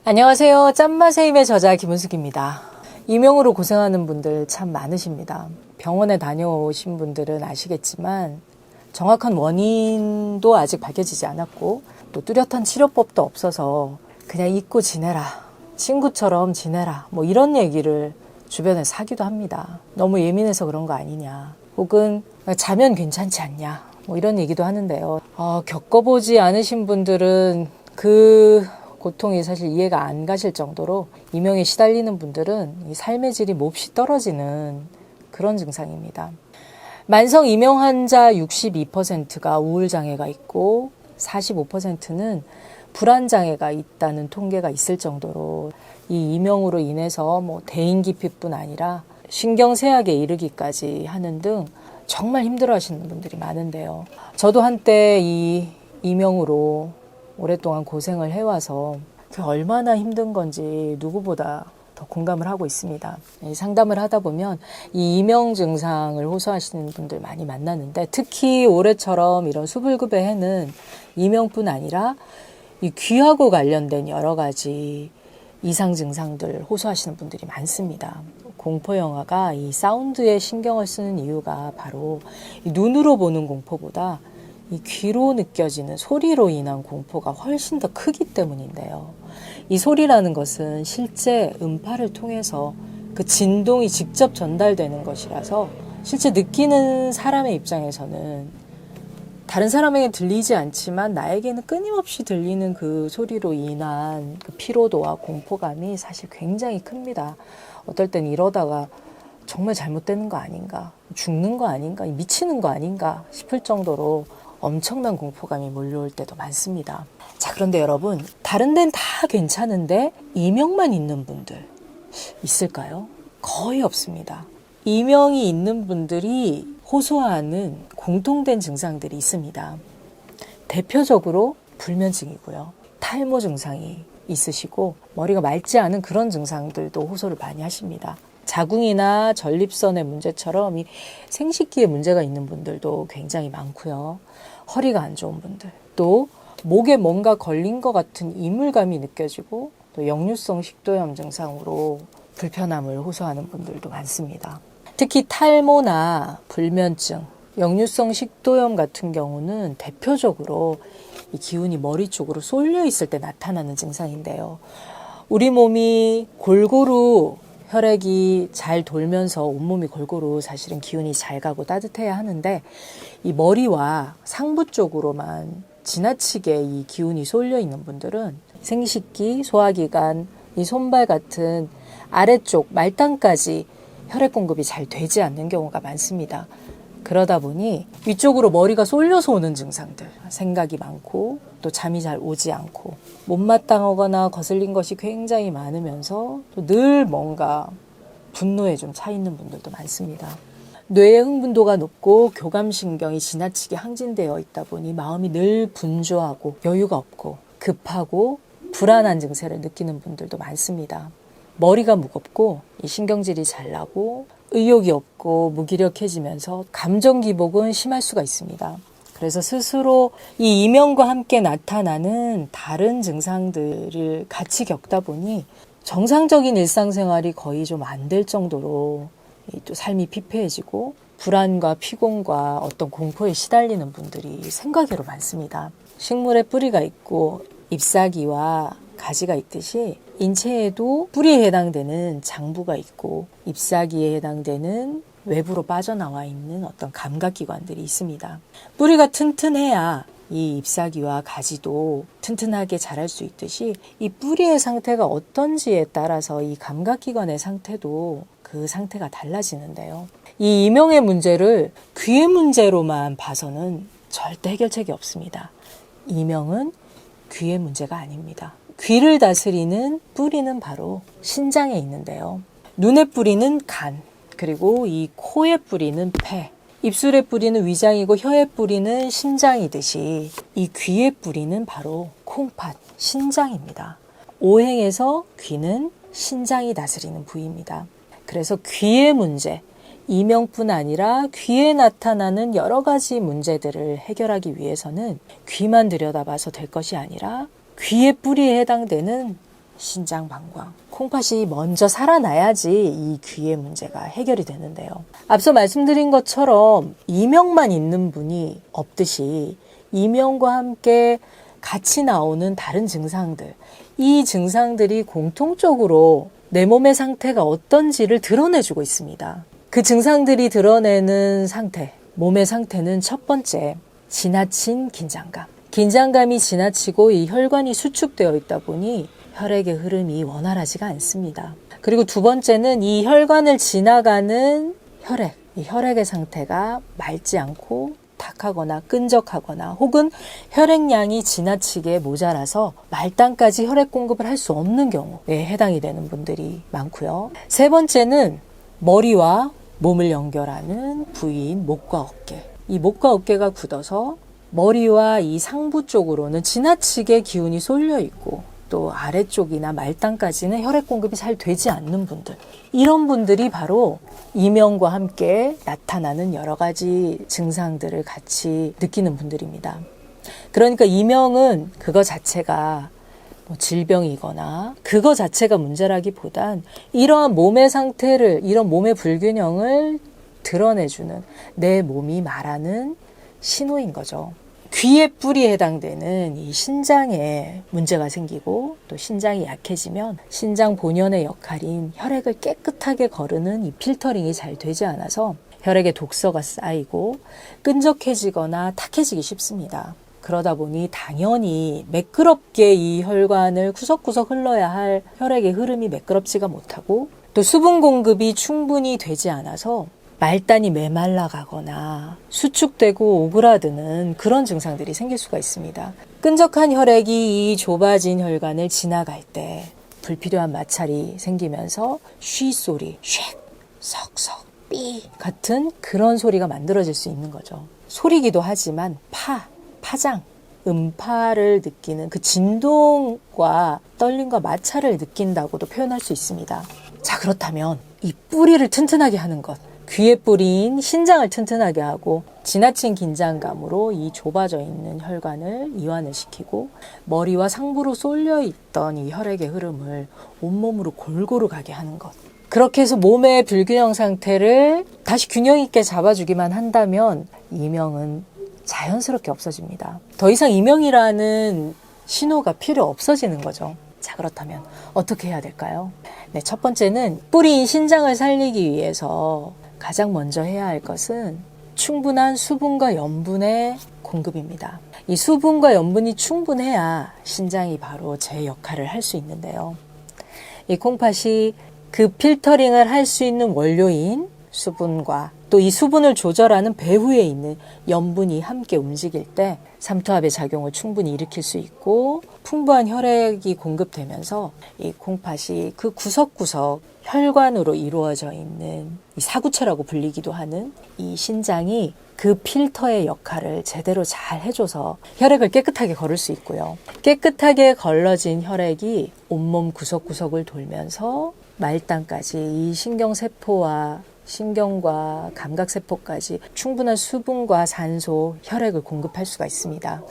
안녕하세요. 짠맛의 힘의 저자 김은숙입니다. 이명으로 고생하는 분들 참 많으십니다. 병원에 다녀오신 분들은 아시겠지만 정확한 원인도 아직 밝혀지지 않았고 또 뚜렷한 치료법도 없어서 그냥 잊고 지내라, 친구처럼 지내라, 뭐 이런 얘기를 주변에서 하기도 합니다. 너무 예민해서 그런 거 아니냐, 혹은 자면 괜찮지 않냐, 뭐 이런 얘기도 하는데요. 겪어보지 않으신 분들은 그 고통이 사실 이해가 안 가실 정도로 이명에 시달리는 분들은 이 삶의 질이 몹시 떨어지는 그런 증상입니다. 만성 이명 환자 62%가 우울장애가 있고 45%는 불안장애가 있다는 통계가 있을 정도로 이 이명으로 인해서 뭐 대인기피뿐 아니라 신경쇠약에 이르기까지 하는 등 정말 힘들어하시는 분들이 많은데요. 저도 한때 이 이명으로 오랫동안 고생을 해와서 그게 얼마나 힘든 건지 누구보다 더 공감을 하고 있습니다. 상담을 하다 보면 이 이명 증상을 호소하시는 분들 많이 만나는데, 특히 올해처럼 이런 수불급의 해는 이명뿐 아니라 이 귀하고 관련된 여러 가지 이상 증상들 호소하시는 분들이 많습니다. 공포영화가 이 사운드에 신경을 쓰는 이유가 바로 이 눈으로 보는 공포보다 이 귀로 느껴지는 소리로 인한 공포가 훨씬 더 크기 때문인데요. 이 소리라는 것은 실제 음파를 통해서 그 진동이 직접 전달되는 것이라서 실제 느끼는 사람의 입장에서는 다른 사람에게 들리지 않지만 나에게는 끊임없이 들리는 그 소리로 인한 그 피로도와 공포감이 사실 굉장히 큽니다. 어떨 땐 이러다가 정말 잘못되는 거 아닌가, 죽는 거 아닌가, 미치는 거 아닌가 싶을 정도로 엄청난 공포감이 몰려올 때도 많습니다. 자, 그런데 여러분, 다른 데는 다 괜찮은데 이명만 있는 분들 있을까요? 거의 없습니다. 이명이 있는 분들이 호소하는 공통된 증상들이 있습니다. 대표적으로 불면증이고요. 탈모 증상이 있으시고 머리가 맑지 않은 그런 증상들도 호소를 많이 하십니다. 자궁이나 전립선의 문제처럼 이 생식기에 문제가 있는 분들도 굉장히 많고요. 허리가 안 좋은 분들, 또 목에 뭔가 걸린 것 같은 이물감이 느껴지고 또 역류성 식도염 증상으로 불편함을 호소하는 분들도 많습니다. 특히 탈모나 불면증, 역류성 식도염 같은 경우는 대표적으로 이 기운이 머리 쪽으로 쏠려 있을 때 나타나는 증상인데요. 우리 몸이 골고루 혈액이 잘 돌면서 온몸이 골고루 사실은 기운이 잘 가고 따뜻해야 하는데, 이 머리와 상부 쪽으로만 지나치게 이 기운이 쏠려 있는 분들은 생식기, 소화기관, 이 손발 같은 아래쪽 말단까지 혈액 공급이 잘 되지 않는 경우가 많습니다. 그러다 보니 위쪽으로 머리가 쏠려서 오는 증상들, 생각이 많고 또 잠이 잘 오지 않고 못마땅하거나 거슬린 것이 굉장히 많으면서 또 늘 뭔가 분노에 좀 차 있는 분들도 많습니다. 뇌의 흥분도가 높고 교감신경이 지나치게 항진되어 있다 보니 마음이 늘 분주하고 여유가 없고 급하고 불안한 증세를 느끼는 분들도 많습니다. 머리가 무겁고 이 신경질이 잘 나고 의욕이 없고 무기력해지면서 감정 기복은 심할 수가 있습니다. 그래서 스스로 이 이명과 함께 나타나는 다른 증상들을 같이 겪다 보니 정상적인 일상생활이 거의 좀 안 될 정도로 또 삶이 피폐해지고 불안과 피곤과 어떤 공포에 시달리는 분들이 생각외로 많습니다. 식물에 뿌리가 있고 잎사귀와 가지가 있듯이 인체에도 뿌리에 해당되는 장부가 있고 잎사귀에 해당되는 외부로 빠져나와 있는 어떤 감각기관들이 있습니다. 뿌리가 튼튼해야 이 잎사귀와 가지도 튼튼하게 자랄 수 있듯이 이 뿌리의 상태가 어떤지에 따라서 이 감각기관의 상태도 그 상태가 달라지는데요. 이 이명의 문제를 귀의 문제로만 봐서는 절대 해결책이 없습니다. 이명은 귀의 문제가 아닙니다. 귀를 다스리는 뿌리는 바로 신장에 있는데요. 눈의 뿌리는 간, 그리고 이 코의 뿌리는 폐, 입술의 뿌리는 위장이고 혀의 뿌리는 심장이듯이 이 귀의 뿌리는 바로 콩팥, 신장입니다. 오행에서 귀는 신장이 다스리는 부위입니다. 그래서 귀의 문제, 이명뿐 아니라 귀에 나타나는 여러 가지 문제들을 해결하기 위해서는 귀만 들여다봐서 될 것이 아니라 귀의 뿌리에 해당되는 신장 방광. 콩팥이 먼저 살아나야지 이 귀의 문제가 해결이 되는데요. 앞서 말씀드린 것처럼 이명만 있는 분이 없듯이 이명과 함께 같이 나오는 다른 증상들, 이 증상들이 공통적으로 내 몸의 상태가 어떤지를 드러내주고 있습니다. 그 증상들이 드러내는 상태, 몸의 상태는 첫 번째, 지나친 긴장감. 긴장감이 지나치고 이 혈관이 수축되어 있다 보니 혈액의 흐름이 원활하지가 않습니다. 그리고 두 번째는 이 혈관을 지나가는 혈액, 이 혈액의 상태가 맑지 않고 탁하거나 끈적하거나 혹은 혈액량이 지나치게 모자라서 말단까지 혈액 공급을 할 수 없는 경우에 해당이 되는 분들이 많고요. 세 번째는 머리와 몸을 연결하는 부위인 목과 어깨. 이 목과 어깨가 굳어서 머리와 이 상부 쪽으로는 지나치게 기운이 쏠려 있고 또 아래쪽이나 말단까지는 혈액 공급이 잘 되지 않는 분들. 이런 분들이 바로 이명과 함께 나타나는 여러 가지 증상들을 같이 느끼는 분들입니다. 그러니까 이명은 그거 자체가 질병이거나 그거 자체가 문제라기보단 이러한 몸의 상태를, 이런 몸의 불균형을 드러내주는 내 몸이 말하는 신호인 거죠. 귀의 뿔이 해당되는 이 신장에 문제가 생기고 또 신장이 약해지면 신장 본연의 역할인 혈액을 깨끗하게 거르는 이 필터링이 잘 되지 않아서 혈액에 독소가 쌓이고 끈적해지거나 탁해지기 쉽습니다. 그러다 보니 당연히 매끄럽게 이 혈관을 구석구석 흘러야 할 혈액의 흐름이 매끄럽지가 못하고 또 수분 공급이 충분히 되지 않아서 말단이 메말라 가거나 수축되고 오그라드는 그런 증상들이 생길 수가 있습니다. 끈적한 혈액이 이 좁아진 혈관을 지나갈 때 불필요한 마찰이 생기면서 쉬 소리, 쉑, 석석, 삐 같은 그런 소리가 만들어질 수 있는 거죠. 소리기도 하지만 파장, 음파를 느끼는 그 진동과 떨림과 마찰을 느낀다고도 표현할 수 있습니다. 자, 그렇다면 이 뿌리를 튼튼하게 하는 것, 귀의 뿌리인 신장을 튼튼하게 하고 지나친 긴장감으로 이 좁아져 있는 혈관을 이완을 시키고 머리와 상부로 쏠려 있던 이 혈액의 흐름을 온몸으로 골고루 가게 하는 것. 그렇게 해서 몸의 불균형 상태를 다시 균형 있게 잡아주기만 한다면 이명은 자연스럽게 없어집니다. 더 이상 이명이라는 신호가 필요 없어지는 거죠. 자, 그렇다면 어떻게 해야 될까요? 네, 첫 번째는 뿌리인 신장을 살리기 위해서 가장 먼저 해야 할 것은 충분한 수분과 염분의 공급입니다. 이 수분과 염분이 충분해야 신장이 바로 제 역할을 할 수 있는데요. 이 콩팥이 그 필터링을 할 수 있는 원료인 수분과 또 이 수분을 조절하는 배후에 있는 염분이 함께 움직일 때 삼투압의 작용을 충분히 일으킬 수 있고 풍부한 혈액이 공급되면서 이 콩팥이 그 구석구석 혈관으로 이루어져 있는 이 사구체라고 불리기도 하는 이 신장이 그 필터의 역할을 제대로 잘 해줘서 혈액을 깨끗하게 걸을 수 있고요. 깨끗하게 걸러진 혈액이 온몸 구석구석을 돌면서 말단까지 이 신경세포와 신경과 감각세포까지 충분한 수분과 산소, 혈액을 공급할 수가 있습니다.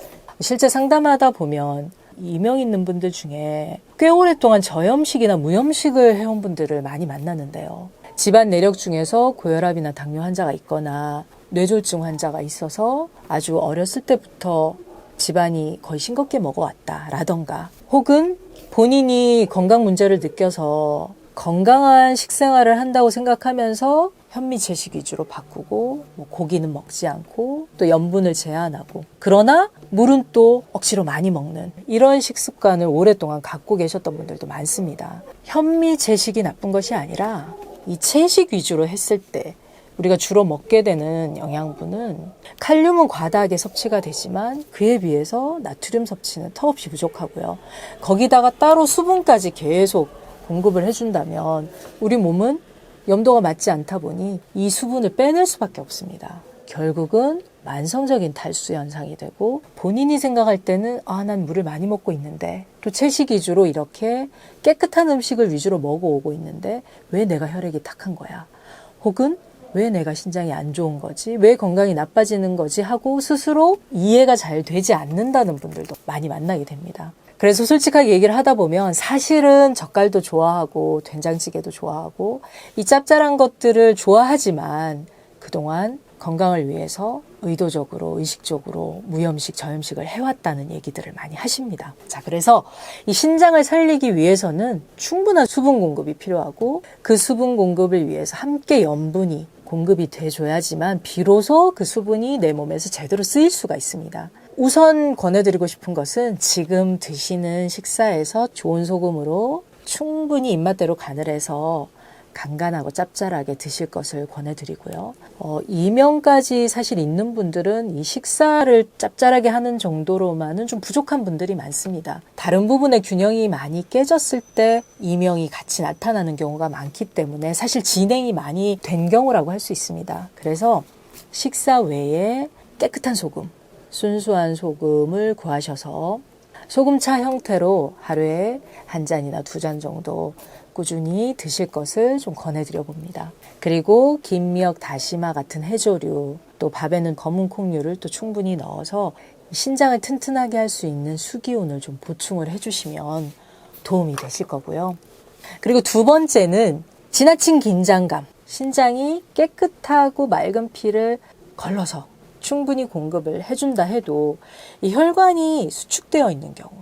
실제 상담하다 보면 이명 있는 분들 중에 꽤 오랫동안 저염식이나 무염식을 해온 분들을 많이 만나는데요. 집안 내력 중에서 고혈압이나 당뇨 환자가 있거나 뇌졸중 환자가 있어서 아주 어렸을 때부터 집안이 거의 싱겁게 먹어왔다라던가 혹은 본인이 건강 문제를 느껴서 건강한 식생활을 한다고 생각하면서 현미 채식 위주로 바꾸고 고기는 먹지 않고 또 염분을 제한하고 그러나 물은 또 억지로 많이 먹는 이런 식습관을 오랫동안 갖고 계셨던 분들도 많습니다. 현미 채식이 나쁜 것이 아니라 이 채식 위주로 했을 때 우리가 주로 먹게 되는 영양분은 칼륨은 과다하게 섭취가 되지만 그에 비해서 나트륨 섭취는 턱없이 부족하고요. 거기다가 따로 수분까지 계속 공급을 해준다면 우리 몸은 염도가 맞지 않다 보니 이 수분을 빼낼 수밖에 없습니다. 결국은 만성적인 탈수 현상이 되고 본인이 생각할 때는 난 물을 많이 먹고 있는데 또 채식 위주로 이렇게 깨끗한 음식을 위주로 먹어오고 있는데 왜 내가 혈액이 탁한 거야? 혹은 왜 내가 신장이 안 좋은 거지? 왜 건강이 나빠지는 거지? 하고 스스로 이해가 잘 되지 않는다는 분들도 많이 만나게 됩니다. 그래서 솔직하게 얘기를 하다 보면 사실은 젓갈도 좋아하고 된장찌개도 좋아하고 이 짭짤한 것들을 좋아하지만 그동안 건강을 위해서 의도적으로 의식적으로 무염식 저염식을 해왔다는 얘기들을 많이 하십니다. 자, 그래서 이 신장을 살리기 위해서는 충분한 수분 공급이 필요하고 그 수분 공급을 위해서 함께 염분이 공급이 돼줘야지만 비로소 그 수분이 내 몸에서 제대로 쓰일 수가 있습니다. 우선 권해드리고 싶은 것은 지금 드시는 식사에서 좋은 소금으로 충분히 입맛대로 간을 해서 간간하고 짭짤하게 드실 것을 권해드리고요. 이명까지 사실 있는 분들은 이 식사를 짭짤하게 하는 정도로만은 좀 부족한 분들이 많습니다. 다른 부분의 균형이 많이 깨졌을 때 이명이 같이 나타나는 경우가 많기 때문에 사실 진행이 많이 된 경우라고 할 수 있습니다. 그래서 식사 외에 깨끗한 소금, 순수한 소금을 구하셔서 소금차 형태로 하루에 한 잔이나 두 잔 정도 꾸준히 드실 것을 좀 권해드려 봅니다. 그리고 김미역, 다시마 같은 해조류, 또 밥에는 검은 콩류를 또 충분히 넣어서 신장을 튼튼하게 할 수 있는 수기운을 좀 보충을 해주시면 도움이 되실 거고요. 그리고 두 번째는 지나친 긴장감, 신장이 깨끗하고 맑은 피를 걸러서 충분히 공급을 해준다 해도 이 혈관이 수축되어 있는 경우,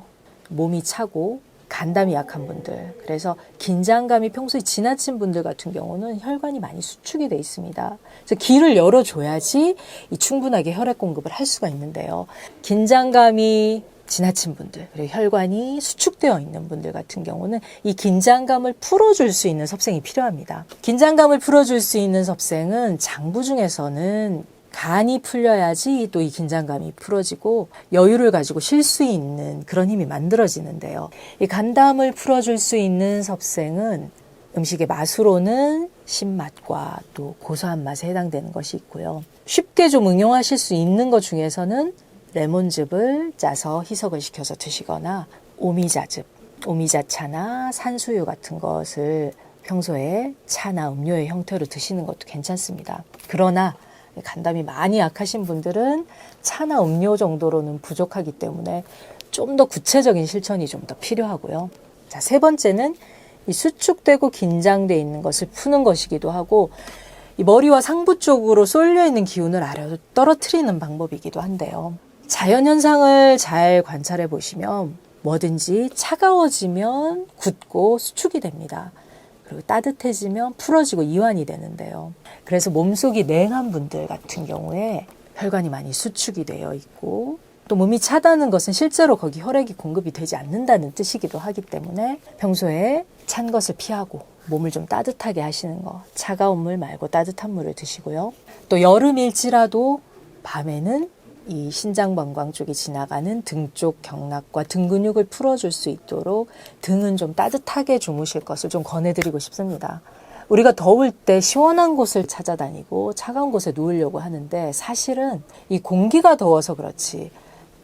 몸이 차고 간담이 약한 분들, 그래서 긴장감이 평소에 지나친 분들 같은 경우는 혈관이 많이 수축이 돼 있습니다. 그래서 길을 열어줘야지 이 충분하게 혈액 공급을 할 수가 있는데요. 긴장감이 지나친 분들, 그리고 혈관이 수축되어 있는 분들 같은 경우는 이 긴장감을 풀어줄 수 있는 섭생이 필요합니다. 긴장감을 풀어줄 수 있는 섭생은 장부 중에서는 간이 풀려야지 또 이 긴장감이 풀어지고 여유를 가지고 쉴 수 있는 그런 힘이 만들어지는데요. 이 간담을 풀어줄 수 있는 섭생은 음식의 맛으로는 신맛과 또 고소한 맛에 해당되는 것이 있고요. 쉽게 좀 응용하실 수 있는 것 중에서는 레몬즙을 짜서 희석을 시켜서 드시거나 오미자즙, 오미자차나 산수유 같은 것을 평소에 차나 음료의 형태로 드시는 것도 괜찮습니다. 그러나 간담이 많이 약하신 분들은 차나 음료 정도로는 부족하기 때문에 좀 더 구체적인 실천이 좀 더 필요하고요. 자, 세 번째는 이 수축되고 긴장돼 있는 것을 푸는 것이기도 하고 이 머리와 상부 쪽으로 쏠려 있는 기운을 아래로 떨어뜨리는 방법이기도 한데요. 자연현상을 잘 관찰해 보시면 뭐든지 차가워지면 굳고 수축이 됩니다. 그리고 따뜻해지면 풀어지고 이완이 되는데요. 그래서 몸속이 냉한 분들 같은 경우에 혈관이 많이 수축이 되어 있고 또 몸이 차다는 것은 실제로 거기 혈액이 공급이 되지 않는다는 뜻이기도 하기 때문에 평소에 찬 것을 피하고 몸을 좀 따뜻하게 하시는 거, 차가운 물 말고 따뜻한 물을 드시고요. 또 여름일지라도 밤에는 이 신장방광 쪽에 지나가는 등 쪽 경락과 등 근육을 풀어줄 수 있도록 등은 좀 따뜻하게 주무실 것을 좀 권해드리고 싶습니다. 우리가 더울 때 시원한 곳을 찾아다니고 차가운 곳에 누우려고 하는데 사실은 이 공기가 더워서 그렇지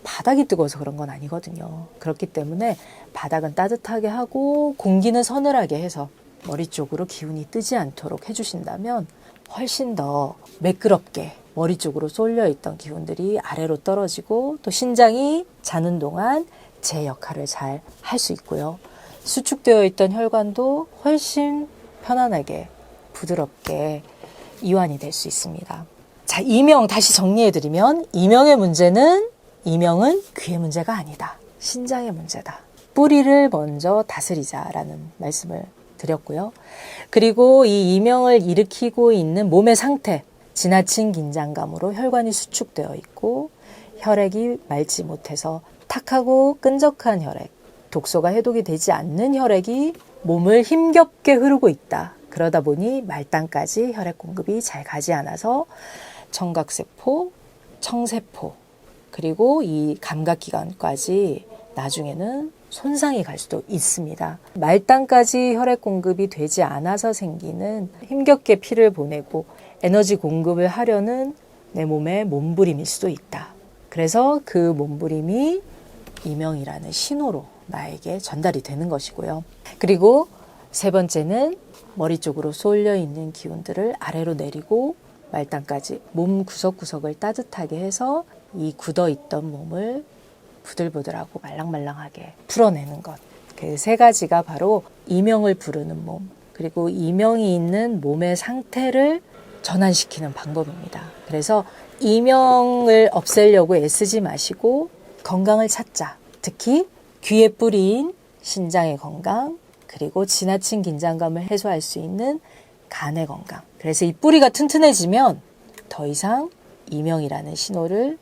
바닥이 뜨거워서 그런 건 아니거든요. 그렇기 때문에 바닥은 따뜻하게 하고 공기는 서늘하게 해서 머리 쪽으로 기운이 뜨지 않도록 해주신다면 훨씬 더 매끄럽게 머리 쪽으로 쏠려 있던 기운들이 아래로 떨어지고 또 신장이 자는 동안 제 역할을 잘 할 수 있고요. 수축되어 있던 혈관도 훨씬 편안하게 부드럽게 이완이 될 수 있습니다. 자, 이명 다시 정리해드리면 이명의 문제는 이명은 귀의 문제가 아니다. 신장의 문제다. 뿌리를 먼저 다스리자라는 말씀을 드렸고요. 그리고 이 이명을 일으키고 있는 몸의 상태, 지나친 긴장감으로 혈관이 수축되어 있고 혈액이 맑지 못해서 탁하고 끈적한 혈액, 독소가 해독이 되지 않는 혈액이 몸을 힘겹게 흐르고 있다. 그러다 보니 말단까지 혈액 공급이 잘 가지 않아서 청각세포, 청세포, 그리고 이 감각기관까지 나중에는 손상이 갈 수도 있습니다. 말단까지 혈액 공급이 되지 않아서 생기는 힘겹게 피를 보내고 에너지 공급을 하려는 내 몸의 몸부림일 수도 있다. 그래서 그 몸부림이 이명이라는 신호로 나에게 전달이 되는 것이고요. 그리고 세 번째는 머리 쪽으로 쏠려 있는 기운들을 아래로 내리고 말단까지 몸 구석구석을 따뜻하게 해서 이 굳어있던 몸을 부들부들하고 말랑말랑하게 풀어내는 것. 그 세 가지가 바로 이명을 부르는 몸, 그리고 이명이 있는 몸의 상태를 전환시키는 방법입니다. 그래서 이명을 없애려고 애쓰지 마시고 건강을 찾자. 특히 귀에 뿌리인 신장의 건강, 그리고 지나친 긴장감을 해소할 수 있는 간의 건강. 그래서 이 뿌리가 튼튼해지면 더 이상 이명이라는 신호를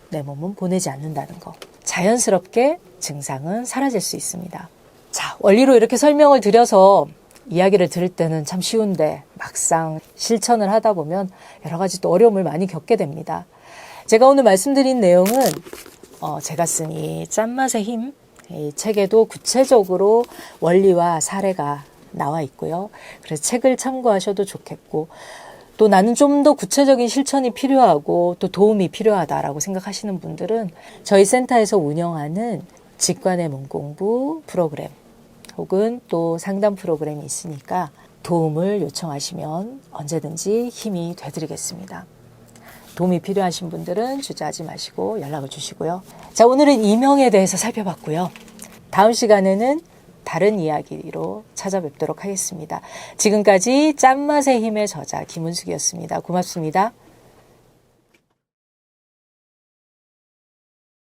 내 몸은 보내지 않는다는 거. 자연스럽게 증상은 사라질 수 있습니다. 자, 원리로 이렇게 설명을 드려서 이야기를 들을 때는 참 쉬운데 막상 실천을 하다 보면 여러 가지 또 어려움을 많이 겪게 됩니다. 제가 오늘 말씀드린 내용은 제가 쓴 이 짠맛의 힘, 이 책에도 구체적으로 원리와 사례가 나와 있고요. 그래서 책을 참고하셔도 좋겠고, 또 나는 좀 더 구체적인 실천이 필요하고 또 도움이 필요하다라고 생각하시는 분들은 저희 센터에서 운영하는 직관의 몸공부 프로그램 혹은 또 상담 프로그램이 있으니까 도움을 요청하시면 언제든지 힘이 되드리겠습니다. 도움이 필요하신 분들은 주저하지 마시고 연락을 주시고요. 자, 오늘은 이명에 대해서 살펴봤고요. 다음 시간에는 다른 이야기로 찾아뵙도록 하겠습니다. 지금까지 짠맛의 힘의 저자 김은숙이었습니다. 고맙습니다.